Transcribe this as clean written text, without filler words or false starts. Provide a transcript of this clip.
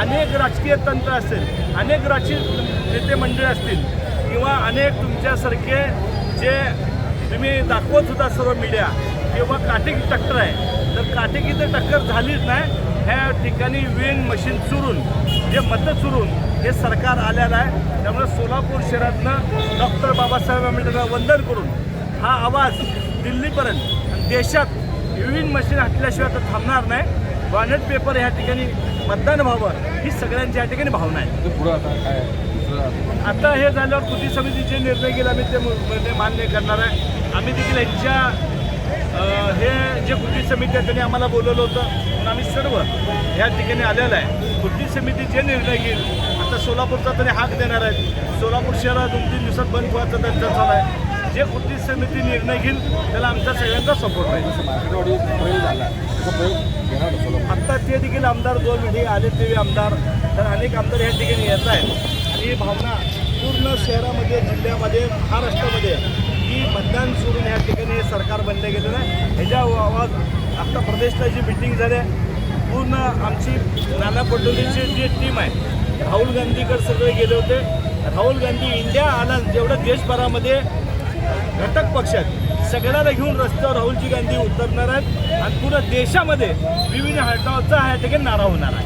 अनेक राजकीय तंत्र असेल, अनेक राजकीय नेते मंडळी असतील किंवा अनेक तुमच्यासारखे जे तुम्ही दाखवत होता सर्व मीडिया किंवा काटेकी टक्कर आहे, तर काटेकी तर टक्कर झालीच नाही. ह्या ठिकाणी ईव्हीएम मशीन चुरून जे मतं चुरून हे सरकार आलेलं आहे. त्यामुळे सोलापूर शहरातनं डॉक्टर बाबासाहेब आंबेडकरांना वंदन करून हा आवाज दिल्लीपर्यंत आणि देशात ईव्हीएम मशीन हटल्याशिवाय तर थांबणार नाही. बॅलेट पेपर ह्या ठिकाणी मतदान व्हावं ही सगळ्यांची या ठिकाणी भावना आहे. आता हे झाल्यावर कृती समिती जे निर्णय घेईल आम्ही ते मान्य करणार आहे. आम्ही देखील यांच्या हे जे कृती समिती आहे त्यांनी आम्हाला बोलवलं होतं म्हणून आम्ही सर्व ह्या ठिकाणी आलेलं आहे. कृती समिती जे निर्णय घेईल, आता सोलापूरचा तरी हाक देणार आहेत. सोलापूर शहरात 2-3 दिवसात बंद व्हायचा त्यांचा चालू आहे. जे कृती समिती निर्णय घेईल त्याला आमचा सगळ्यांचा सपोर्ट राहील. आत्ता ते देखील आमदार 2 मिनिटे आले ते आमदार, तर अनेक आमदार ह्या ठिकाणी येत आहेत. ही भावना पूर्ण शहरामध्ये, जिल्ह्यामध्ये, महाराष्ट्रामध्ये की मतदान सोडून या ठिकाणी सरकार बनले गेलेलं आहे. ह्याच्या आवाज आत्ता प्रदेशला जी मिटिंग झाली पूर्ण आमची नाना पटोलेची जी टीम आहे, राहुल गांधीकडे सगळे गेले होते. राहुल गांधी इंडिया आला जेवढं देशभरामध्ये घटक पक्षात सगळ्याला घेऊन रस्त्यावर राहुलजी गांधी उतरणार आहेत आणि पूर्ण देशामध्ये विविध हटावचा ह्या ठिकाणी नारा होणार आहे.